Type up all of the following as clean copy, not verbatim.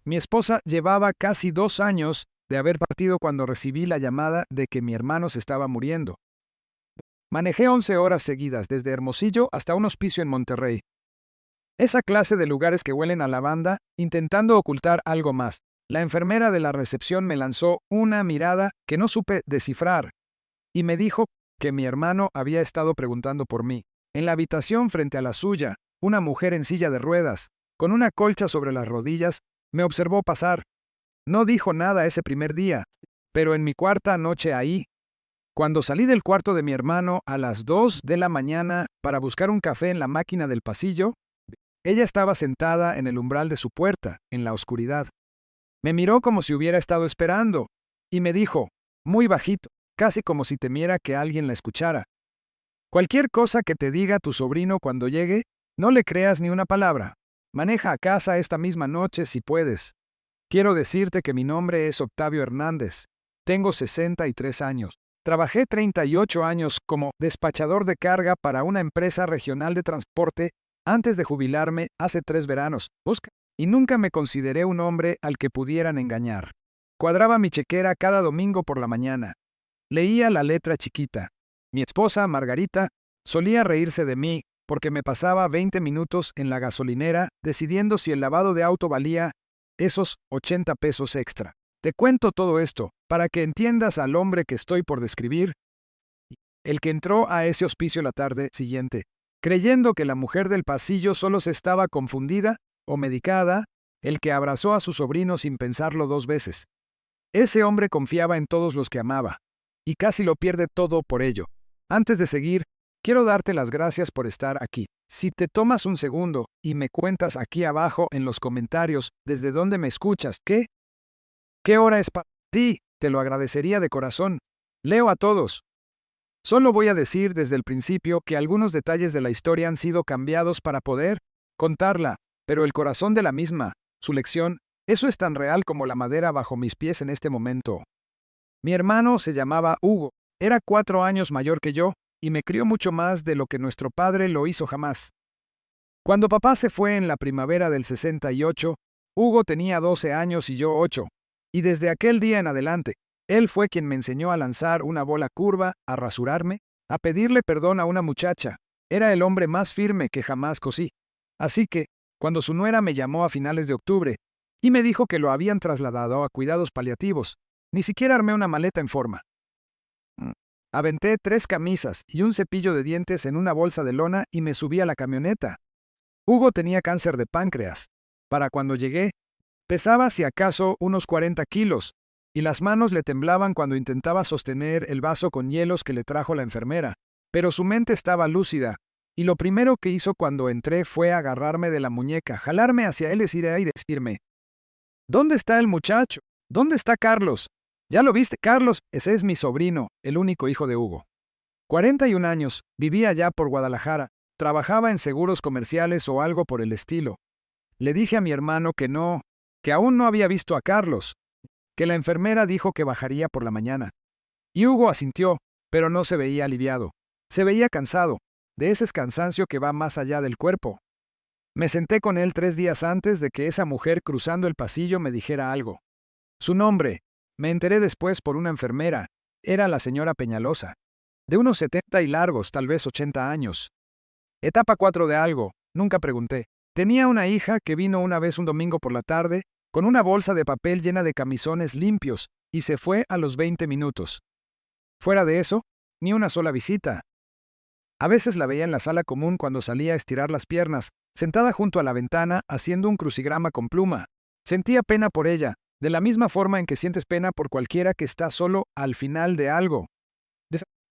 Mi esposa llevaba casi 2 años de haber partido cuando recibí la llamada de que mi hermano se estaba muriendo. Manejé 11 horas seguidas desde Hermosillo hasta un hospicio en Monterrey. Esa clase de lugares que huelen a lavanda, intentando ocultar algo más. La enfermera de la recepción me lanzó una mirada que no supe descifrar y me dijo que mi hermano había estado preguntando por mí. En la habitación frente a la suya, una mujer en silla de ruedas, con una colcha sobre las rodillas, me observó pasar. No dijo nada ese primer día, pero en mi cuarta noche ahí, cuando salí del cuarto de mi hermano a las 2 de la mañana para buscar un café en la máquina del pasillo, ella estaba sentada en el umbral de su puerta, en la oscuridad. Me miró como si hubiera estado esperando, y me dijo, muy bajito, casi como si temiera que alguien la escuchara. Cualquier cosa que te diga tu sobrino cuando llegue, no le creas ni una palabra. Maneja a casa esta misma noche si puedes. Quiero decirte que mi nombre es Octavio Hernández. Tengo 63 años. Trabajé 38 años como despachador de carga para una empresa regional de transporte antes de jubilarme hace 3 veranos. Y nunca me consideré un hombre al que pudieran engañar. Cuadraba mi chequera cada domingo por la mañana. Leía la letra chiquita. Mi esposa, Margarita, solía reírse de mí porque me pasaba 20 minutos en la gasolinera decidiendo si el lavado de auto valía esos 80 pesos extra. Te cuento todo esto para que entiendas al hombre que estoy por describir, el que entró a ese hospicio la tarde siguiente, creyendo que la mujer del pasillo solo se estaba confundida o medicada, el que abrazó a su sobrino sin pensarlo 2 veces. Ese hombre confiaba en todos los que amaba, y casi lo pierde todo por ello. Antes de seguir, quiero darte las gracias por estar aquí. Si te tomas un segundo y me cuentas aquí abajo en los comentarios desde dónde me escuchas, ¿qué hora es para ti? Te lo agradecería de corazón. Leo a todos. Solo voy a decir desde el principio que algunos detalles de la historia han sido cambiados para poder contarla, pero el corazón de la misma, su lección, eso es tan real como la madera bajo mis pies en este momento. Mi hermano se llamaba Hugo, era 4 años mayor que yo, y me crió mucho más de lo que nuestro padre lo hizo jamás. Cuando papá se fue en la primavera del 68, Hugo tenía 12 años y yo 8, y desde aquel día en adelante, él fue quien me enseñó a lanzar una bola curva, a rasurarme, a pedirle perdón a una muchacha. Era el hombre más firme que jamás cosí. Así que, cuando su nuera me llamó a finales de octubre y me dijo que lo habían trasladado a cuidados paliativos, ni siquiera armé una maleta en forma. Aventé 3 camisas y un cepillo de dientes en una bolsa de lona y me subí a la camioneta. Hugo tenía cáncer de páncreas. Para cuando llegué, pesaba si acaso unos 40 kilos, y las manos le temblaban cuando intentaba sostener el vaso con hielos que le trajo la enfermera, pero su mente estaba lúcida, y lo primero que hizo cuando entré fue agarrarme de la muñeca, jalarme hacia él y decirme, ¿dónde está el muchacho? ¿Dónde está Carlos? ¿Ya lo viste, Carlos? Ese es mi sobrino, el único hijo de Hugo. 41 años, vivía allá por Guadalajara, trabajaba en seguros comerciales o algo por el estilo. Le dije a mi hermano que no, que aún no había visto a Carlos, que la enfermera dijo que bajaría por la mañana. Y Hugo asintió, pero no se veía aliviado. Se veía cansado, de ese cansancio que va más allá del cuerpo. Me senté con él 3 días antes de que esa mujer cruzando el pasillo me dijera algo. Su nombre, me enteré después por una enfermera, era la señora Peñalosa. De unos 70 y largos, tal vez 80 años. Etapa 4 de algo, nunca pregunté. Tenía una hija que vino una vez un domingo por la tarde, con una bolsa de papel llena de camisones limpios, y se fue a los 20 minutos. Fuera de eso, ni una sola visita. A veces la veía en la sala común cuando salía a estirar las piernas, sentada junto a la ventana haciendo un crucigrama con pluma. Sentía pena por ella, de la misma forma en que sientes pena por cualquiera que está solo al final de algo.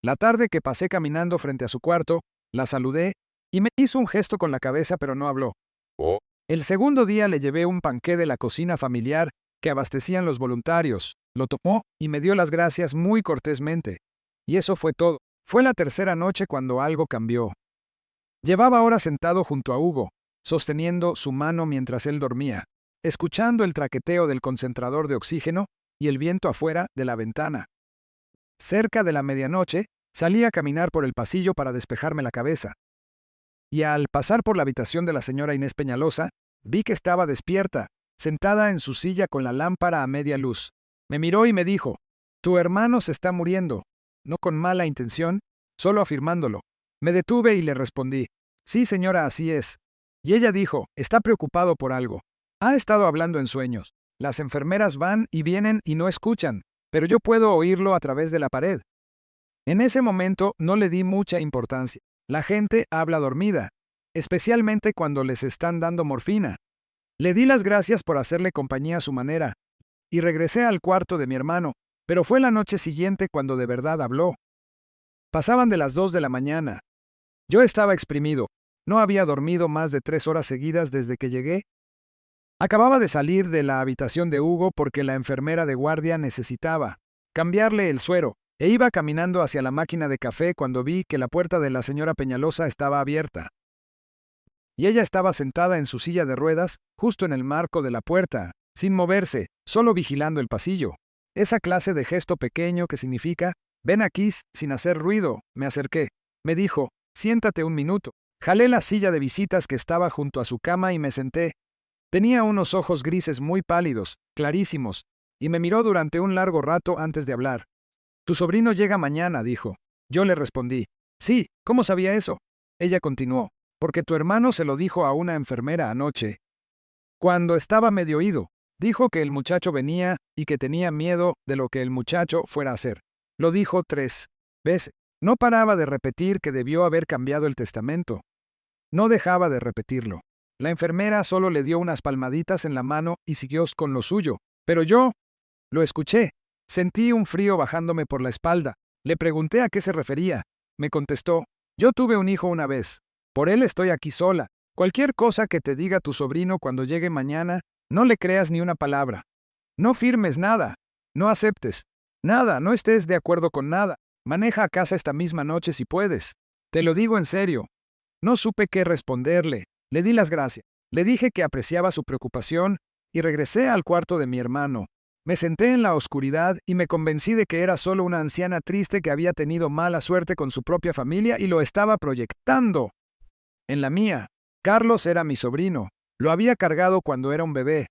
La tarde que pasé caminando frente a su cuarto, la saludé y me hizo un gesto con la cabeza pero no habló. El segundo día le llevé un panqué de la cocina familiar que abastecían los voluntarios, lo tomó y me dio las gracias muy cortésmente. Y eso fue todo. Fue la tercera noche cuando algo cambió. Llevaba horas sentado junto a Hugo, sosteniendo su mano mientras él dormía, escuchando el traqueteo del concentrador de oxígeno y el viento afuera de la ventana. Cerca de la medianoche, salí a caminar por el pasillo para despejarme la cabeza. Y al pasar por la habitación de la señora Inés Peñalosa, vi que estaba despierta, sentada en su silla con la lámpara a media luz. Me miró y me dijo, «Tu hermano se está muriendo», no con mala intención, solo afirmándolo. Me detuve y le respondí, «Sí, señora, así es». Y ella dijo, «Está preocupado por algo. Ha estado hablando en sueños. Las enfermeras van y vienen y no escuchan, pero yo puedo oírlo a través de la pared». En ese momento no le di mucha importancia. La gente habla dormida, especialmente cuando les están dando morfina. Le di las gracias por hacerle compañía a su manera, y regresé al cuarto de mi hermano, pero fue la noche siguiente cuando de verdad habló. Pasaban de las 2 de la mañana. Yo estaba exprimido. No había dormido más de 3 horas seguidas desde que llegué. Acababa de salir de la habitación de Hugo porque la enfermera de guardia necesitaba cambiarle el suero, e iba caminando hacia la máquina de café cuando vi que la puerta de la señora Peñalosa estaba abierta. Y ella estaba sentada en su silla de ruedas, justo en el marco de la puerta, sin moverse, solo vigilando el pasillo. Esa clase de gesto pequeño que significa, «Ven aquí», sin hacer ruido. Me acerqué. Me dijo, «Siéntate un minuto». Jalé la silla de visitas que estaba junto a su cama y me senté. Tenía unos ojos grises muy pálidos, clarísimos, y me miró durante un largo rato antes de hablar. «Tu sobrino llega mañana», dijo. Yo le respondí, «Sí, ¿cómo sabía eso?» Ella continuó, «Porque tu hermano se lo dijo a una enfermera anoche. Cuando estaba medio ido, dijo que el muchacho venía y que tenía miedo de lo que el muchacho fuera a hacer. Lo dijo 3 veces. No paraba de repetir que debió haber cambiado el testamento. No dejaba de repetirlo. La enfermera solo le dio unas palmaditas en la mano y siguió con lo suyo. Pero yo lo escuché. Sentí un frío bajándome por la espalda. Le pregunté a qué se refería. Me contestó, «Yo tuve un hijo una vez. Por él estoy aquí sola. Cualquier cosa que te diga tu sobrino cuando llegue mañana, no le creas ni una palabra. No firmes nada. No aceptes nada. No estés de acuerdo con nada. Maneja a casa esta misma noche si puedes. Te lo digo en serio». No supe qué responderle. Le di las gracias. Le dije que apreciaba su preocupación y regresé al cuarto de mi hermano. Me senté en la oscuridad y me convencí de que era solo una anciana triste que había tenido mala suerte con su propia familia y lo estaba proyectando en la mía. Carlos era mi sobrino. Lo había cargado cuando era un bebé.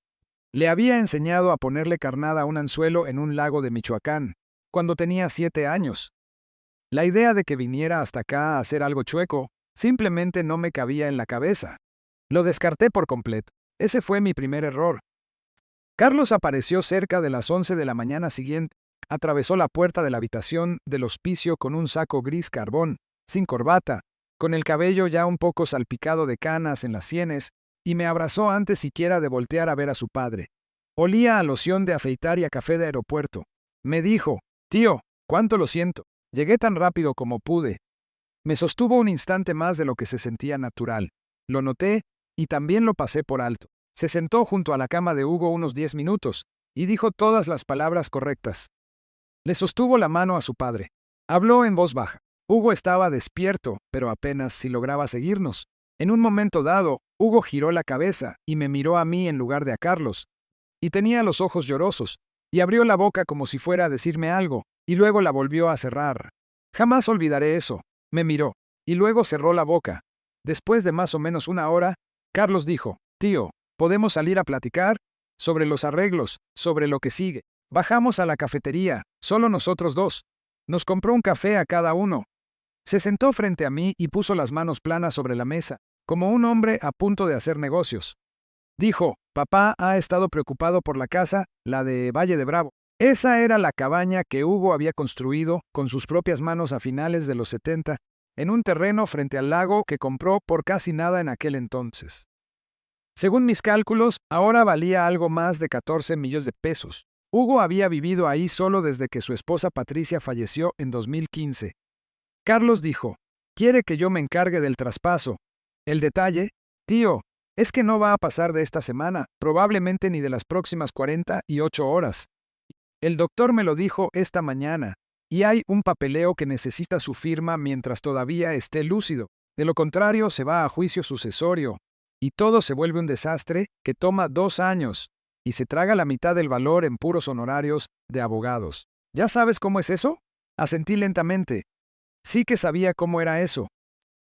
Le había enseñado a ponerle carnada a un anzuelo en un lago de Michoacán, cuando tenía 7 años. La idea de que viniera hasta acá a hacer algo chueco simplemente no me cabía en la cabeza. Lo descarté por completo. Ese fue mi primer error. Carlos apareció cerca de las 11 de la mañana siguiente. Atravesó la puerta de la habitación del hospicio con un saco gris carbón, sin corbata, con el cabello ya un poco salpicado de canas en las sienes, y me abrazó antes siquiera de voltear a ver a su padre. Olía a loción de afeitar y a café de aeropuerto. Me dijo, «Tío, cuánto lo siento. Llegué tan rápido como pude». Me sostuvo un instante más de lo que se sentía natural. Lo noté y también lo pasé por alto. Se sentó junto a la cama de Hugo unos 10 minutos y dijo todas las palabras correctas. Le sostuvo la mano a su padre. Habló en voz baja. Hugo estaba despierto, pero apenas si lograba seguirnos. En un momento dado, Hugo giró la cabeza y me miró a mí en lugar de a Carlos. Y tenía los ojos llorosos, y abrió la boca como si fuera a decirme algo, y luego la volvió a cerrar. Jamás olvidaré eso. Me miró, y luego cerró la boca. Después de más o menos una hora, Carlos dijo, «Tío, ¿podemos salir a platicar? Sobre los arreglos, sobre lo que sigue». Bajamos a la cafetería, solo nosotros dos. Nos compró un café a cada uno. Se sentó frente a mí y puso las manos planas sobre la mesa, como un hombre a punto de hacer negocios. Dijo, «Papá ha estado preocupado por la casa, la de Valle de Bravo». Esa era la cabaña que Hugo había construido con sus propias manos a finales de los 70, en un terreno frente al lago que compró por casi nada en aquel entonces. Según mis cálculos, ahora valía algo más de 14 millones de pesos. Hugo había vivido ahí solo desde que su esposa Patricia falleció en 2015. Carlos dijo, «Quiere que yo me encargue del traspaso. El detalle, tío, es que no va a pasar de esta semana, probablemente ni de las próximas 48 horas. El doctor me lo dijo esta mañana, y hay un papeleo que necesita su firma mientras todavía esté lúcido. De lo contrario, se va a juicio sucesorio, y todo se vuelve un desastre que toma 2 años, y se traga la mitad del valor en puros honorarios de abogados. ¿Ya sabes cómo es eso?». Asentí lentamente. Sí que sabía cómo era eso.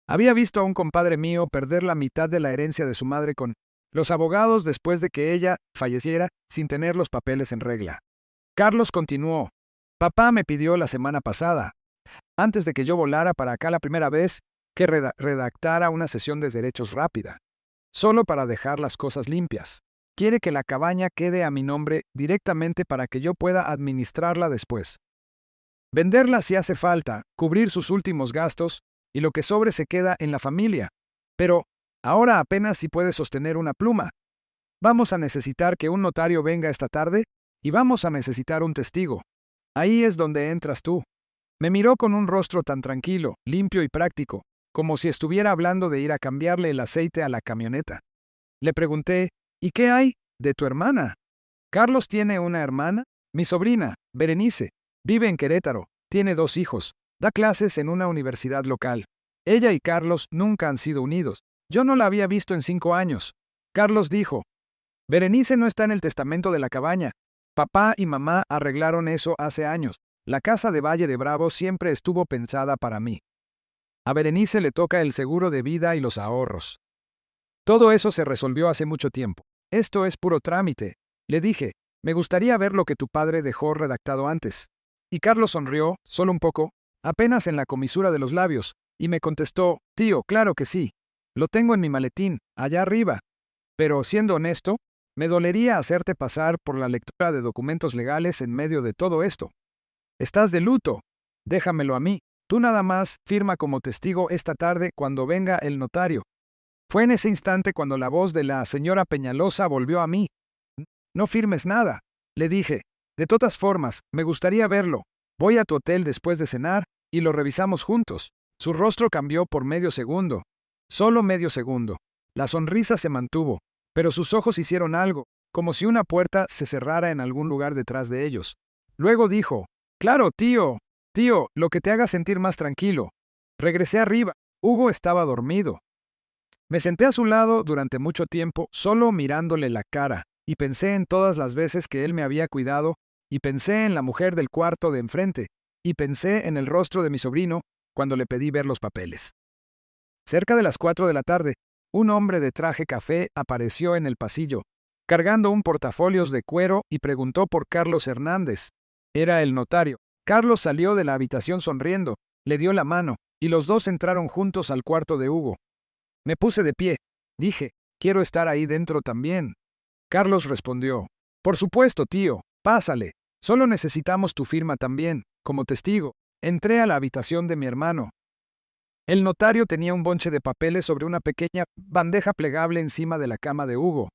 Había visto a un compadre mío perder la mitad de la herencia de su madre con los abogados después de que ella falleciera sin tener los papeles en regla. Carlos continuó. Papá me pidió la semana pasada, antes de que yo volara para acá la primera vez, que redactara una sesión de derechos rápida, solo para dejar las cosas limpias. Quiere que la cabaña quede a mi nombre directamente para que yo pueda administrarla después. Venderla si hace falta, cubrir sus últimos gastos, y lo que sobre se queda en la familia. Pero ahora apenas si puede sostener una pluma. Vamos a necesitar que un notario venga esta tarde, y vamos a necesitar un testigo. Ahí es donde entras tú. Me miró con un rostro tan tranquilo, limpio y práctico, como si estuviera hablando de ir a cambiarle el aceite a la camioneta. Le pregunté, ¿y qué hay de tu hermana? Carlos tiene una hermana, mi sobrina, Berenice. Vive en Querétaro, tiene 2 hijos, da clases en una universidad local. Ella y Carlos nunca han sido unidos. Yo no la había visto en 5 años. Carlos dijo, Berenice no está en el testamento de la cabaña. Papá y mamá arreglaron eso hace años. La casa de Valle de Bravo siempre estuvo pensada para mí. A Berenice le toca el seguro de vida y los ahorros. Todo eso se resolvió hace mucho tiempo. Esto es puro trámite. Le dije, me gustaría ver lo que tu padre dejó redactado antes. Y Carlos sonrió, solo un poco, apenas en la comisura de los labios, y me contestó, tío, claro que sí. Lo tengo en mi maletín, allá arriba. Pero, siendo honesto, me dolería hacerte pasar por la lectura de documentos legales en medio de todo esto. Estás de luto. Déjamelo a mí. Tú nada más firma como testigo esta tarde cuando venga el notario. Fue en ese instante cuando la voz de la señora Peñalosa volvió a mí. No firmes nada, le dije. De todas formas, me gustaría verlo. Voy a tu hotel después de cenar y lo revisamos juntos. Su rostro cambió por medio segundo. Solo medio segundo. La sonrisa se mantuvo, pero sus ojos hicieron algo, como si una puerta se cerrara en algún lugar detrás de ellos. Luego dijo, claro, tío, lo que te haga sentir más tranquilo. Regresé arriba. Hugo estaba dormido. Me senté a su lado durante mucho tiempo, solo mirándole la cara, y pensé en todas las veces que él me había cuidado, y pensé en la mujer del cuarto de enfrente, y pensé en el rostro de mi sobrino cuando le pedí ver los papeles. Cerca de las 4 de la tarde, un hombre de traje café apareció en el pasillo, cargando un portafolios de cuero y preguntó por Carlos Hernández. Era el notario. Carlos salió de la habitación sonriendo, le dio la mano, y los dos entraron juntos al cuarto de Hugo. Me puse de pie. Dije, quiero estar ahí dentro también. Carlos respondió, por supuesto, tío, pásale. Solo necesitamos tu firma también, como testigo. Entré a la habitación de mi hermano. El notario tenía un bonche de papeles sobre una pequeña bandeja plegable encima de la cama de Hugo.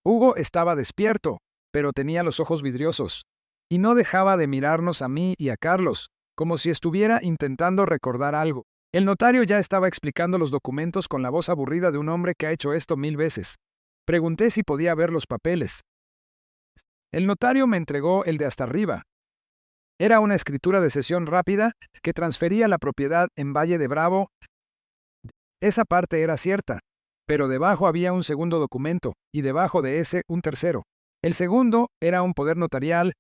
Hugo estaba despierto, pero tenía los ojos vidriosos, y no dejaba de mirarnos a mí y a Carlos, como si estuviera intentando recordar algo. El notario ya estaba explicando los documentos con la voz aburrida de un hombre que ha hecho esto 1000 veces. Pregunté si podía ver los papeles. El notario me entregó el de hasta arriba. Era una escritura de cesión rápida que transfería la propiedad en Valle de Bravo. Esa parte era cierta, pero debajo había un segundo documento, y debajo de ese un tercero. El segundo era un poder notarial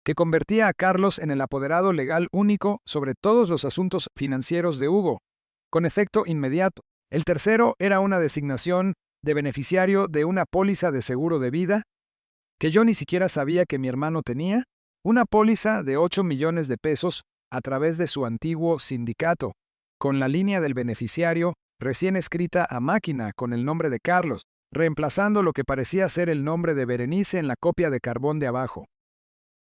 que convertía a Carlos en el apoderado legal único sobre todos los asuntos financieros de Hugo, con efecto inmediato. El tercero era una designación de beneficiario de una póliza de seguro de vida, que yo ni siquiera sabía que mi hermano tenía, una póliza de 8 millones de pesos a través de su antiguo sindicato, con la línea del beneficiario recién escrita a máquina con el nombre de Carlos, reemplazando lo que parecía ser el nombre de Berenice en la copia de carbón de abajo.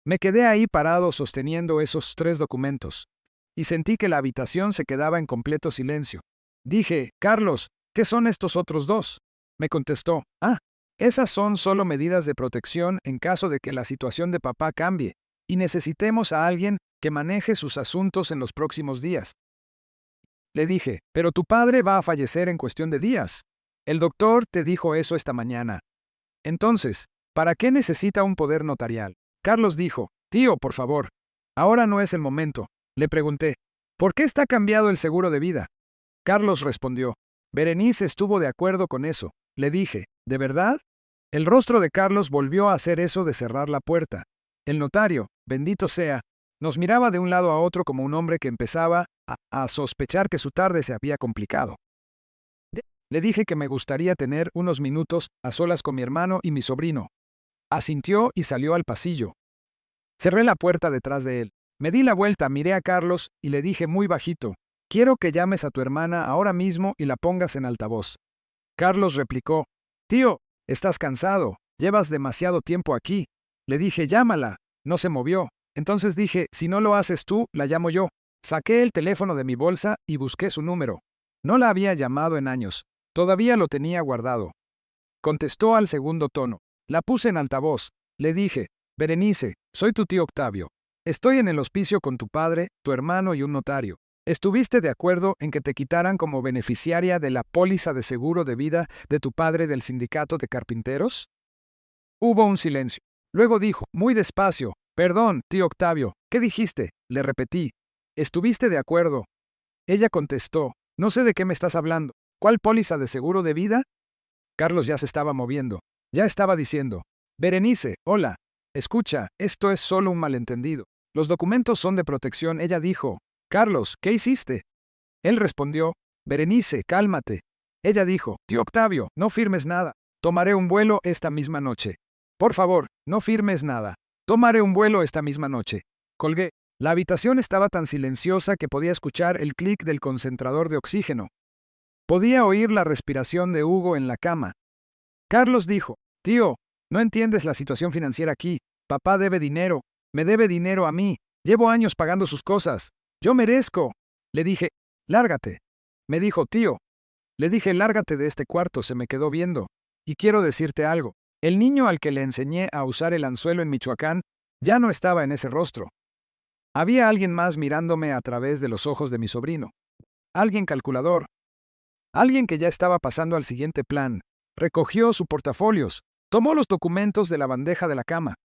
Me quedé ahí parado sosteniendo esos 3 documentos, y sentí que la habitación se quedaba en completo silencio. Dije, Carlos, ¿qué son estos otros 2? Me contestó, esas son solo medidas de protección en caso de que la situación de papá cambie, y necesitemos a alguien que maneje sus asuntos en los próximos días. Le dije, pero tu padre va a fallecer en cuestión de días. El doctor te dijo eso esta mañana. Entonces, ¿para qué necesita un poder notarial? Carlos dijo, tío, por favor. Ahora no es el momento. Le pregunté, ¿por qué está cambiado el seguro de vida? Carlos respondió, Berenice estuvo de acuerdo con eso. Le dije, ¿de verdad? El rostro de Carlos volvió a hacer eso de cerrar la puerta. El notario, bendito sea, nos miraba de un lado a otro como un hombre que empezaba a sospechar que su tarde se había complicado. Le dije que me gustaría tener unos minutos a solas con mi hermano y mi sobrino. Asintió y salió al pasillo. Cerré la puerta detrás de él. Me di la vuelta, miré a Carlos y le dije muy bajito, quiero que llames a tu hermana ahora mismo y la pongas en altavoz. Carlos replicó, tío, estás cansado, llevas demasiado tiempo aquí. Le dije, llámala. No se movió. Entonces dije, si no lo haces tú, la llamo yo. Saqué el teléfono de mi bolsa y busqué su número. No la había llamado en años. Todavía lo tenía guardado. Contestó al segundo tono. La puse en altavoz. Le dije, Berenice, soy tu tío Octavio. Estoy en el hospicio con tu padre, tu hermano y un notario. ¿Estuviste de acuerdo en que te quitaran como beneficiaria de la póliza de seguro de vida de tu padre del sindicato de carpinteros? Hubo un silencio. Luego dijo, muy despacio, perdón, tío Octavio, ¿qué dijiste? Le repetí. ¿Estuviste de acuerdo? Ella contestó, no sé de qué me estás hablando. ¿Cuál póliza de seguro de vida? Carlos ya se estaba moviendo. Ya estaba diciendo, Berenice, hola. Escucha, esto es solo un malentendido. Los documentos son de protección, ella dijo. Carlos, ¿qué hiciste? Él respondió, Berenice, cálmate. Ella dijo, tío Octavio, no firmes nada. Tomaré un vuelo esta misma noche. Por favor, no firmes nada. Tomaré un vuelo esta misma noche. Colgué. La habitación estaba tan silenciosa que podía escuchar el clic del concentrador de oxígeno. Podía oír la respiración de Hugo en la cama. Carlos dijo, tío, no entiendes la situación financiera aquí. Papá debe dinero. Me debe dinero a mí. Llevo años pagando sus cosas. Yo merezco. Le dije, lárgate. Me dijo, tío. Le dije, lárgate de este cuarto, se me quedó viendo. Y quiero decirte algo. El niño al que le enseñé a usar el anzuelo en Michoacán ya no estaba en ese rostro. Había alguien más mirándome a través de los ojos de mi sobrino. Alguien calculador. Alguien que ya estaba pasando al siguiente plan. Recogió sus portafolios. Tomó los documentos de la bandeja de la cama.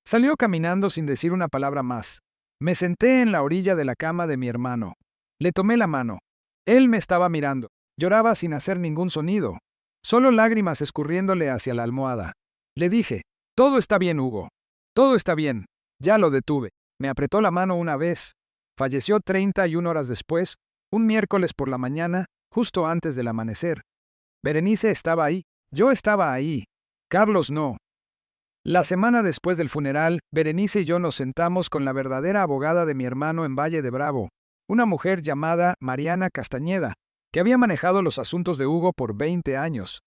Salió caminando sin decir una palabra más. Me senté en la orilla de la cama de mi hermano. Le tomé la mano. Él me estaba mirando. Lloraba sin hacer ningún sonido. Solo lágrimas escurriéndole hacia la almohada. Le dije, todo está bien, Hugo. Todo está bien. Ya lo detuve. Me apretó la mano una vez. Falleció 31 horas después, un miércoles por la mañana, justo antes del amanecer. Berenice estaba ahí. Yo estaba ahí. Carlos no. La semana después del funeral, Berenice y yo nos sentamos con la verdadera abogada de mi hermano en Valle de Bravo, una mujer llamada Mariana Castañeda, que había manejado los asuntos de Hugo por 20 años.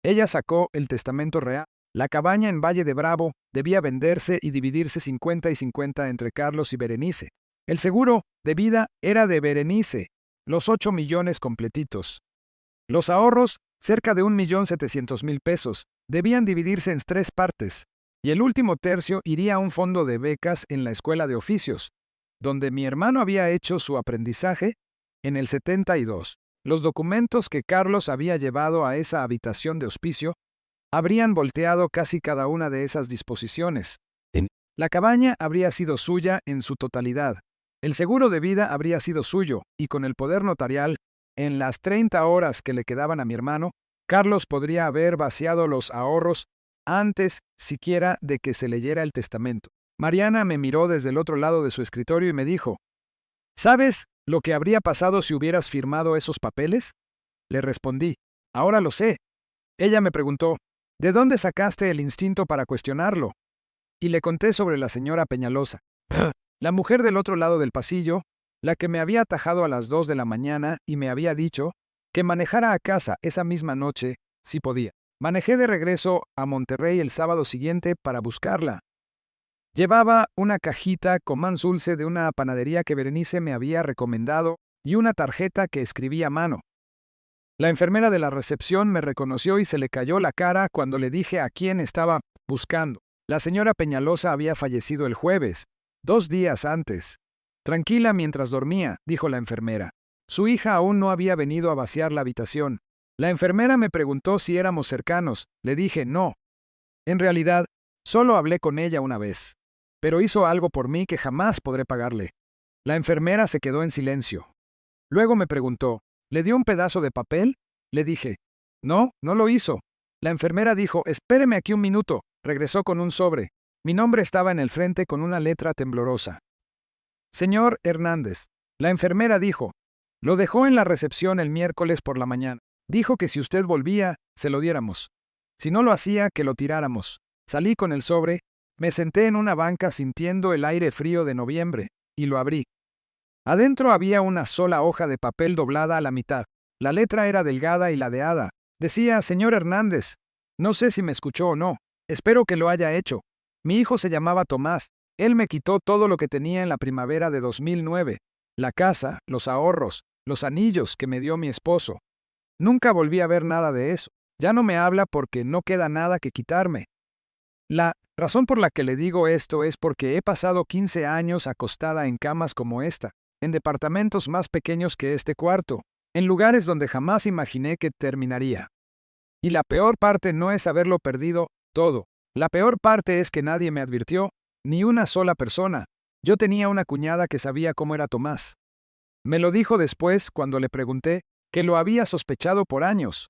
Ella sacó el testamento real. La cabaña en Valle de Bravo debía venderse y dividirse 50 y 50 entre Carlos y Berenice. El seguro de vida era de Berenice, los 8 millones completitos. Los ahorros, cerca de 1.700.000 pesos, debían dividirse en 3 partes, y el último tercio iría a un fondo de becas en la escuela de oficios, donde mi hermano había hecho su aprendizaje en el 72. Los documentos que Carlos había llevado a esa habitación de hospicio habrían volteado casi cada una de esas disposiciones. La cabaña habría sido suya en su totalidad. El seguro de vida habría sido suyo, y con el poder notarial, en las 30 horas que le quedaban a mi hermano, Carlos podría haber vaciado los ahorros antes siquiera de que se leyera el testamento. Mariana me miró desde el otro lado de su escritorio y me dijo, ¿sabes lo que habría pasado si hubieras firmado esos papeles? Le respondí, ahora lo sé. Ella me preguntó, ¿de dónde sacaste el instinto para cuestionarlo? Y le conté sobre la señora Peñalosa, la mujer del otro lado del pasillo, la que me había atajado a las 2 de la mañana y me había dicho que manejara a casa esa misma noche, si podía. Manejé de regreso a Monterrey el sábado siguiente para buscarla. Llevaba una cajita con más dulce de una panadería que Berenice me había recomendado y una tarjeta que escribí a mano. La enfermera de la recepción me reconoció y se le cayó la cara cuando le dije a quién estaba buscando. La señora Peñalosa había fallecido el jueves, 2 días antes. Tranquila mientras dormía, dijo la enfermera. Su hija aún no había venido a vaciar la habitación. La enfermera me preguntó si éramos cercanos. Le dije no. En realidad, solo hablé con ella una vez. Pero hizo algo por mí que jamás podré pagarle. La enfermera se quedó en silencio. Luego me preguntó, ¿le dio un pedazo de papel? Le dije, no, no lo hizo. La enfermera dijo, espéreme aquí un minuto. Regresó con un sobre. Mi nombre estaba en el frente con una letra temblorosa. Señor Hernández. La enfermera dijo, lo dejó en la recepción el miércoles por la mañana. Dijo que si usted volvía, se lo diéramos. Si no lo hacía, que lo tiráramos. Salí con el sobre, me senté en una banca sintiendo el aire frío de noviembre, y lo abrí. Adentro había una sola hoja de papel doblada a la mitad. La letra era delgada y ladeada. Decía, señor Hernández. No sé si me escuchó o no. Espero que lo haya hecho. Mi hijo se llamaba Tomás. Él me quitó todo lo que tenía en la primavera de 2009. La casa, los ahorros, los anillos que me dio mi esposo. Nunca volví a ver nada de eso. Ya no me habla porque no queda nada que quitarme. La razón por la que le digo esto es porque he pasado 15 años acostada en camas como esta, en departamentos más pequeños que este cuarto, en lugares donde jamás imaginé que terminaría. Y la peor parte no es haberlo perdido todo. La peor parte es que nadie me advirtió, ni una sola persona. Yo tenía una cuñada que sabía cómo era Tomás. Me lo dijo después cuando le pregunté, que lo había sospechado por años.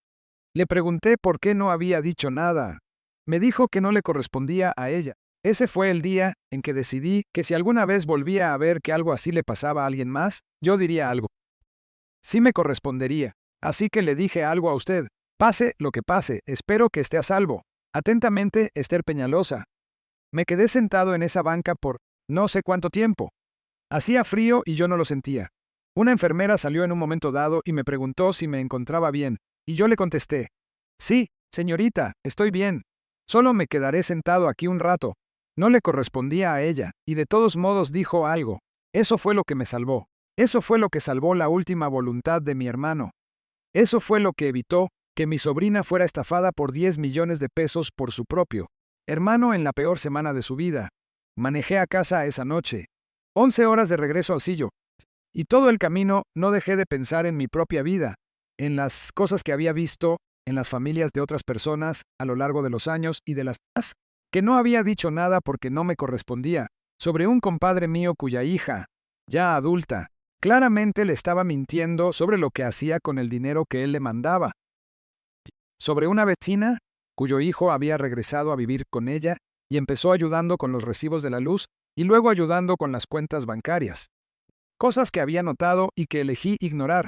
Le pregunté por qué no había dicho nada. Me dijo que no le correspondía a ella. Ese fue el día en que decidí que si alguna vez volvía a ver que algo así le pasaba a alguien más, yo diría algo. Sí me correspondería. Así que le dije algo a usted. Pase lo que pase, espero que esté a salvo. Atentamente, Esther Peñalosa. Me quedé sentado en esa banca por no sé cuánto tiempo. Hacía frío y yo no lo sentía. Una enfermera salió en un momento dado y me preguntó si me encontraba bien, y yo le contesté, sí, señorita, estoy bien. Solo me quedaré sentado aquí un rato. No le correspondía a ella, y de todos modos dijo algo. Eso fue lo que me salvó. Eso fue lo que salvó la última voluntad de mi hermano. Eso fue lo que evitó que mi sobrina fuera estafada por 10 millones de pesos por su propio hermano en la peor semana de su vida. Manejé a casa esa noche. 11 horas de regreso al sillo. Y todo el camino no dejé de pensar en mi propia vida, en las cosas que había visto, en las familias de otras personas a lo largo de los años y de las que no había dicho nada porque no me correspondía, sobre un compadre mío cuya hija, ya adulta, claramente le estaba mintiendo sobre lo que hacía con el dinero que él le mandaba, sobre una vecina cuyo hijo había regresado a vivir con ella y empezó ayudando con los recibos de la luz y luego ayudando con las cuentas bancarias. Cosas que había notado y que elegí ignorar.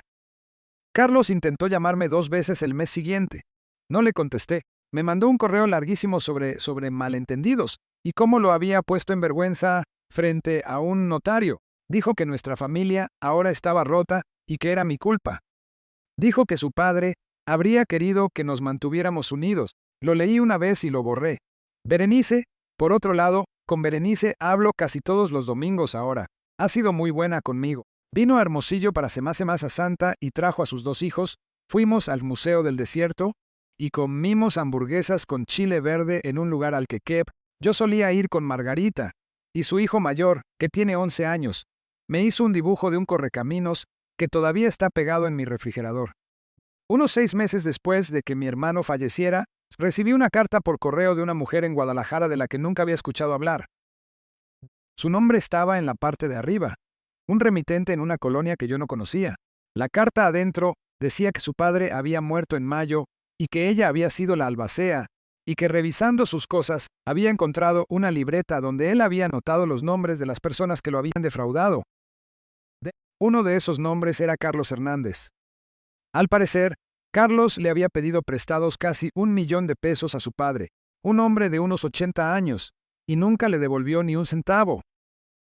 Carlos intentó llamarme 2 veces el mes siguiente. No le contesté. Me mandó un correo larguísimo sobre malentendidos y cómo lo había puesto en vergüenza frente a un notario. Dijo que nuestra familia ahora estaba rota y que era mi culpa. Dijo que su padre habría querido que nos mantuviéramos unidos. Lo leí una vez y lo borré. Berenice, por otro lado, con Berenice hablo casi todos los domingos ahora. Ha sido muy buena conmigo. Vino a Hermosillo para Semana Santa y trajo a sus 2 hijos. Fuimos al Museo del Desierto y comimos hamburguesas con chile verde en un lugar al que yo solía ir con Margarita. Y su hijo mayor, que tiene 11 años, me hizo un dibujo de un correcaminos que todavía está pegado en mi refrigerador. Unos 6 meses después de que mi hermano falleciera, recibí una carta por correo de una mujer en Guadalajara de la que nunca había escuchado hablar. Su nombre estaba en la parte de arriba, un remitente en una colonia que yo no conocía. La carta adentro decía que su padre había muerto en mayo y que ella había sido la albacea, y que revisando sus cosas había encontrado una libreta donde él había anotado los nombres de las personas que lo habían defraudado. Uno de esos nombres era Carlos Hernández. Al parecer, Carlos le había pedido prestados casi 1 millón de pesos a su padre, un hombre de unos 80 años, y nunca le devolvió ni un centavo.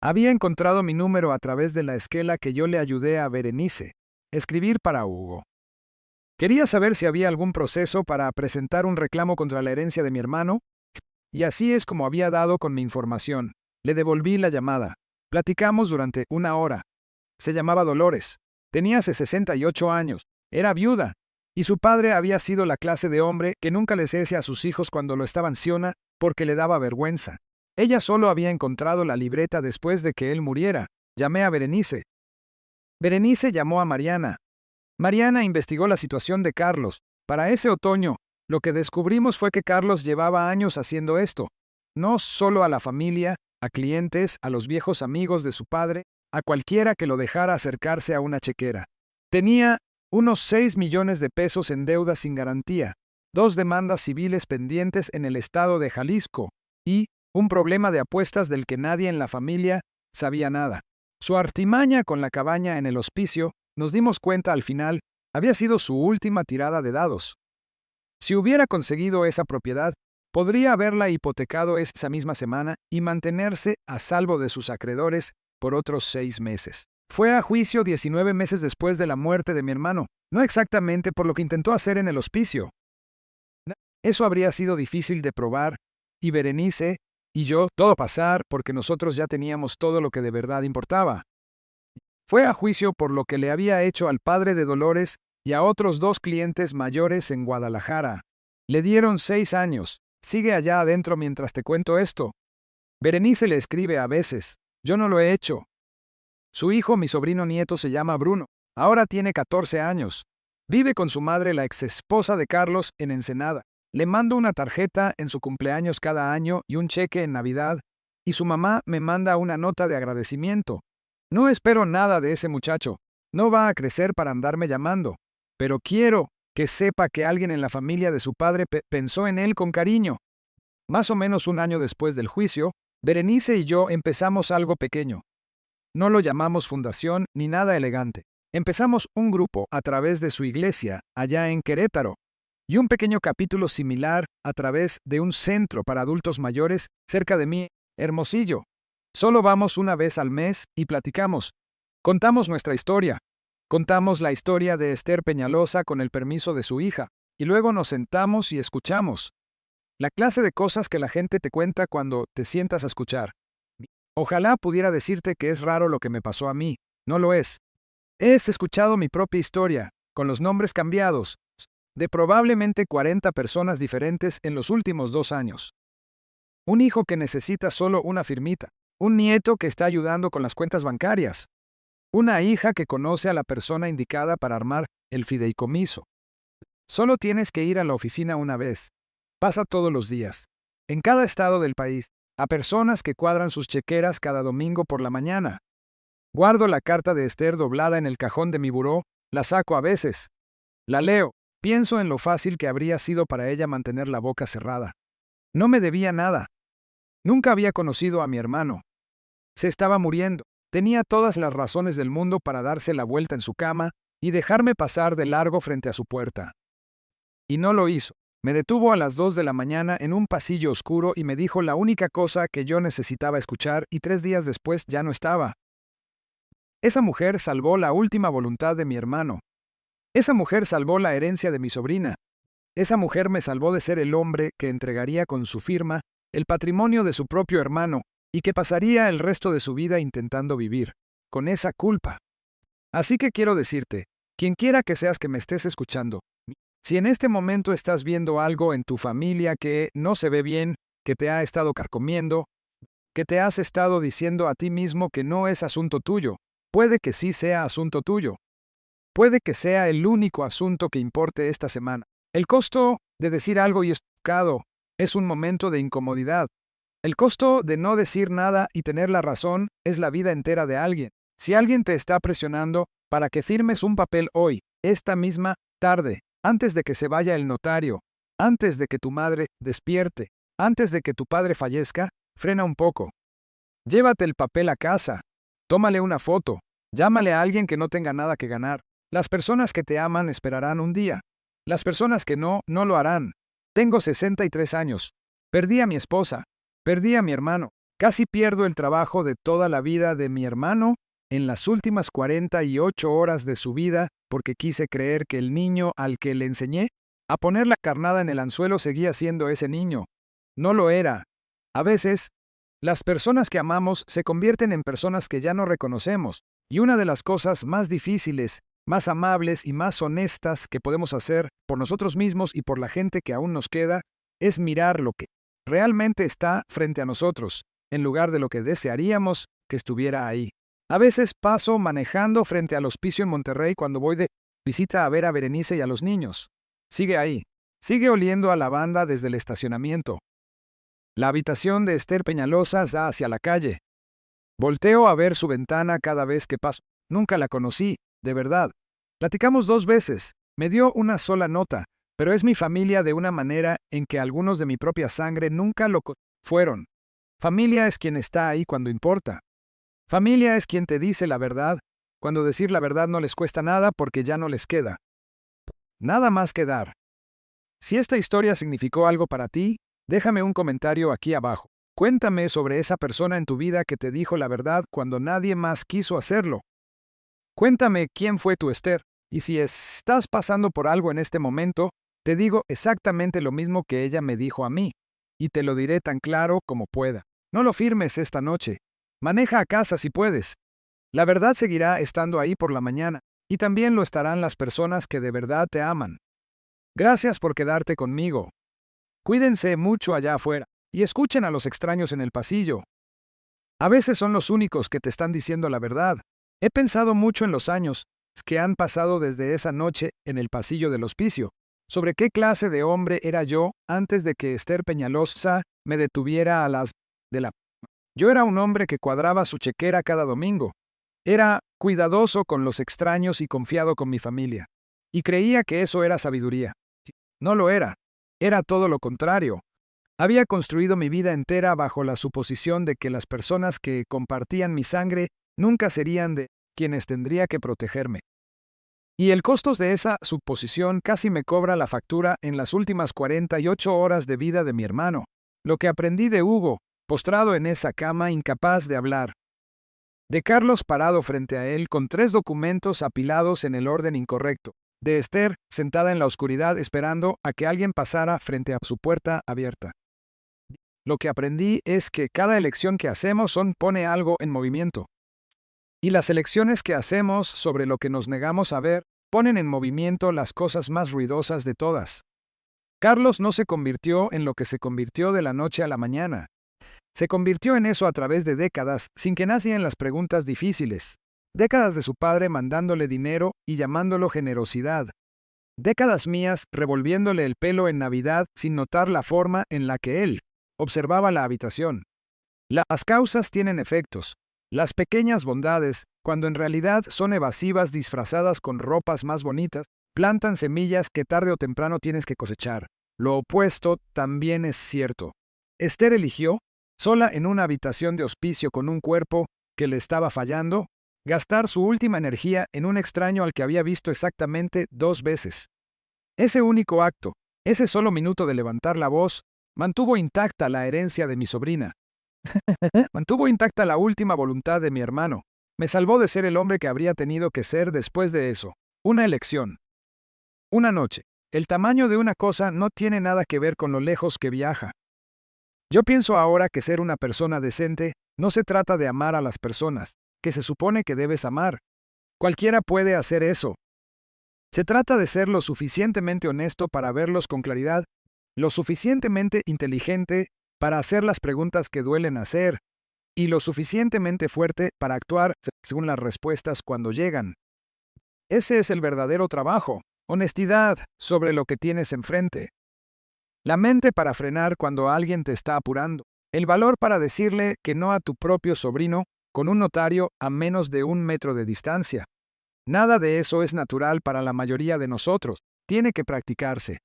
Había encontrado mi número a través de la esquela que yo le ayudé a Berenice, escribir para Hugo. Quería saber si había algún proceso para presentar un reclamo contra la herencia de mi hermano, y así es como había dado con mi información. Le devolví la llamada. Platicamos durante 1 hora. Se llamaba Dolores. Tenía 68 años. Era viuda. Y su padre había sido la clase de hombre que nunca les decía a sus hijos cuando lo estaban ciona porque le daba vergüenza. Ella solo había encontrado la libreta después de que él muriera. Llamé a Berenice. Berenice llamó a Mariana. Mariana investigó la situación de Carlos. Para ese otoño, lo que descubrimos fue que Carlos llevaba años haciendo esto. No solo a la familia, a clientes, a los viejos amigos de su padre, a cualquiera que lo dejara acercarse a una chequera. Tenía unos 6 millones de pesos en deuda sin garantía, 2 demandas civiles pendientes en el estado de Jalisco y un problema de apuestas del que nadie en la familia sabía nada. Su artimaña con la cabaña en el hospicio, nos dimos cuenta al final, Había sido su última tirada de dados. Si hubiera conseguido esa propiedad, podría haberla hipotecado esa misma semana y mantenerse a salvo de sus acreedores por otros 6 meses. Fue a juicio 19 meses después de la muerte de mi hermano, no exactamente por lo que intentó hacer en el hospicio. Eso habría sido difícil de probar, y Berenice y yo todo pasar porque nosotros ya teníamos todo lo que de verdad importaba. Fue a juicio por lo que le había hecho al padre de Dolores y a otros 2 clientes mayores en Guadalajara. Le dieron 6 años. Sigue allá adentro mientras te cuento esto. Berenice le escribe a veces. Yo no lo he hecho. Su hijo, mi sobrino nieto, se llama Bruno. Ahora tiene 14 años. Vive con su madre, la exesposa de Carlos, en Ensenada. Le mando una tarjeta en su cumpleaños cada año y un cheque en Navidad, y su mamá me manda una nota de agradecimiento. No espero nada de ese muchacho. No va a crecer para andarme llamando. Pero quiero que sepa que alguien en la familia de su padre pensó en él con cariño. Más o menos un año después del juicio, Berenice y yo empezamos algo pequeño. No lo llamamos fundación ni nada elegante. Empezamos un grupo a través de su iglesia, allá en Querétaro, y un pequeño capítulo similar a través de un centro para adultos mayores cerca de mí, Hermosillo. Solo vamos una vez al mes y platicamos. Contamos nuestra historia. Contamos la historia de Esther Peñalosa con el permiso de su hija, y luego nos sentamos y escuchamos. La clase de cosas que la gente te cuenta cuando te sientas a escuchar. Ojalá pudiera decirte que es raro lo que me pasó a mí. No lo es. He escuchado mi propia historia, con los nombres cambiados, de probablemente 40 personas diferentes en los últimos 2 años. Un hijo que necesita solo una firmita. Un nieto que está ayudando con las cuentas bancarias. Una hija que conoce a la persona indicada para armar el fideicomiso. Solo tienes que ir a la oficina una vez. Pasa todos los días. En cada estado del país, a personas que cuadran sus chequeras cada domingo por la mañana. Guardo la carta de Esther doblada en el cajón de mi buró, la saco a veces. La leo. Pienso en lo fácil que habría sido para ella mantener la boca cerrada. No me debía nada. Nunca había conocido a mi hermano. Se estaba muriendo. Tenía todas las razones del mundo para darse la vuelta en su cama y dejarme pasar de largo frente a su puerta. Y no lo hizo. Me detuvo a las 2 de la mañana en un pasillo oscuro y me dijo la única cosa que yo necesitaba escuchar, y 3 días después ya no estaba. Esa mujer salvó la última voluntad de mi hermano. Esa mujer salvó la herencia de mi sobrina. Esa mujer me salvó de ser el hombre que entregaría con su firma el patrimonio de su propio hermano y que pasaría el resto de su vida intentando vivir con esa culpa. Así que quiero decirte, quien quiera que seas que me estés escuchando, si en este momento estás viendo algo en tu familia que no se ve bien, que te ha estado carcomiendo, que te has estado diciendo a ti mismo que no es asunto tuyo, puede que sí sea asunto tuyo. Puede que sea el único asunto que importe esta semana. El costo de decir algo y equivocado es un momento de incomodidad. El costo de no decir nada y tener la razón es la vida entera de alguien. Si alguien te está presionando para que firmes un papel hoy, esta misma tarde, antes de que se vaya el notario, antes de que tu madre despierte, antes de que tu padre fallezca, frena un poco. Llévate el papel a casa. Tómale una foto. Llámale a alguien que no tenga nada que ganar. Las personas que te aman esperarán un día. Las personas que no lo harán. Tengo 63 años. Perdí a mi esposa. Perdí a mi hermano. Casi pierdo el trabajo de toda la vida de mi hermano en las últimas 48 horas de su vida porque quise creer que el niño al que le enseñé a poner la carnada en el anzuelo seguía siendo ese niño. No lo era. A veces, las personas que amamos se convierten en personas que ya no reconocemos, y una de las cosas más difíciles, más amables y más honestas que podemos hacer por nosotros mismos y por la gente que aún nos queda, es mirar lo que realmente está frente a nosotros, en lugar de lo que desearíamos que estuviera ahí. A veces paso manejando frente al hospicio en Monterrey cuando voy de visita a ver a Berenice y a los niños. Sigue ahí. Sigue oliendo a lavanda desde el estacionamiento. La habitación de Esther Peñalosa da hacia la calle. Volteo a ver su ventana cada vez que paso. Nunca la conocí, de verdad. Platicamos 2 veces. Me dio una sola nota, pero es mi familia de una manera en que algunos de mi propia sangre nunca lo fueron. Familia es quien está ahí cuando importa. Familia es quien te dice la verdad, cuando decir la verdad no les cuesta nada porque ya no les queda. Nada más que dar. Si esta historia significó algo para ti, déjame un comentario aquí abajo. Cuéntame sobre esa persona en tu vida que te dijo la verdad cuando nadie más quiso hacerlo. Cuéntame quién fue tu Esther, y si estás pasando por algo en este momento, te digo exactamente lo mismo que ella me dijo a mí, y te lo diré tan claro como pueda. No lo firmes esta noche. Maneja a casa si puedes. La verdad seguirá estando ahí por la mañana, y también lo estarán las personas que de verdad te aman. Gracias por quedarte conmigo. Cuídense mucho allá afuera, y escuchen a los extraños en el pasillo. A veces son los únicos que te están diciendo la verdad. He pensado mucho en los años que han pasado desde esa noche en el pasillo del hospicio, sobre qué clase de hombre era yo antes de que Esther Peñalosa me detuviera a las de la... Yo era un hombre que cuadraba su chequera cada domingo. Era cuidadoso con los extraños y confiado con mi familia. Y creía que eso era sabiduría. No lo era. Era todo lo contrario. Había construido mi vida entera bajo la suposición de que las personas que compartían mi sangre nunca serían de quienes tendría que protegerme. Y el costo de esa suposición casi me cobra la factura en las últimas 48 horas de vida de mi hermano. Lo que aprendí de Hugo, postrado en esa cama incapaz de hablar. De Carlos parado frente a él con 3 documentos apilados en el orden incorrecto. De Esther sentada en la oscuridad esperando a que alguien pasara frente a su puerta abierta. Lo que aprendí es que cada elección que hacemos pone algo en movimiento. Y las elecciones que hacemos sobre lo que nos negamos a ver ponen en movimiento las cosas más ruidosas de todas. Carlos no se convirtió en lo que se convirtió de la noche a la mañana. Se convirtió en eso a través de décadas, sin que nacieran las preguntas difíciles. Décadas de su padre mandándole dinero y llamándolo generosidad. Décadas mías revolviéndole el pelo en Navidad sin notar la forma en la que él observaba la habitación. Las causas tienen efectos. Las pequeñas bondades, cuando en realidad son evasivas disfrazadas con ropas más bonitas, plantan semillas que tarde o temprano tienes que cosechar. Lo opuesto también es cierto. Esther eligió, sola en una habitación de hospicio con un cuerpo que le estaba fallando, gastar su última energía en un extraño al que había visto exactamente 2 veces. Ese único acto, ese solo minuto de levantar la voz, mantuvo intacta la herencia de mi sobrina. Mantuvo intacta la última voluntad de mi hermano. Me salvó de ser el hombre que habría tenido que ser después de eso. Una elección. Una noche. El tamaño de una cosa no tiene nada que ver con lo lejos que viaja. Yo pienso ahora que ser una persona decente no se trata de amar a las personas, que se supone que debes amar. Cualquiera puede hacer eso. Se trata de ser lo suficientemente honesto para verlos con claridad, lo suficientemente inteligente para hacer las preguntas que duelen hacer, y lo suficientemente fuerte para actuar según las respuestas cuando llegan. Ese es el verdadero trabajo, honestidad sobre lo que tienes enfrente. La mente para frenar cuando alguien te está apurando, el valor para decirle que no a tu propio sobrino con un notario a menos de 1 metro de distancia. Nada de eso es natural para la mayoría de nosotros, tiene que practicarse.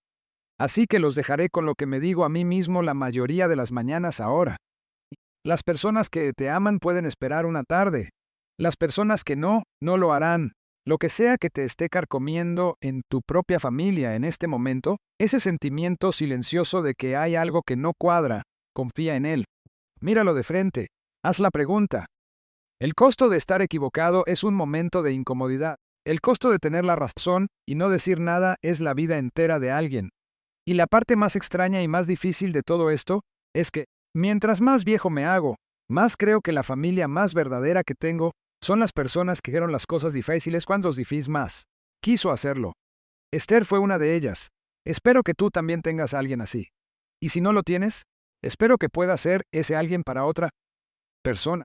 Así que los dejaré con lo que me digo a mí mismo la mayoría de las mañanas ahora. Las personas que te aman pueden esperar una tarde. Las personas que no lo harán. Lo que sea que te esté carcomiendo en tu propia familia en este momento, ese sentimiento silencioso de que hay algo que no cuadra, confía en él. Míralo de frente. Haz la pregunta. El costo de estar equivocado es un momento de incomodidad. El costo de tener la razón y no decir nada es la vida entera de alguien. Y la parte más extraña y más difícil de todo esto es que, mientras más viejo me hago, más creo que la familia más verdadera que tengo son las personas que hicieron las cosas difíciles cuando os difícil más. Quiso hacerlo. Esther fue una de ellas. Espero que tú también tengas a alguien así. Y si no lo tienes, espero que pueda ser ese alguien para otra persona.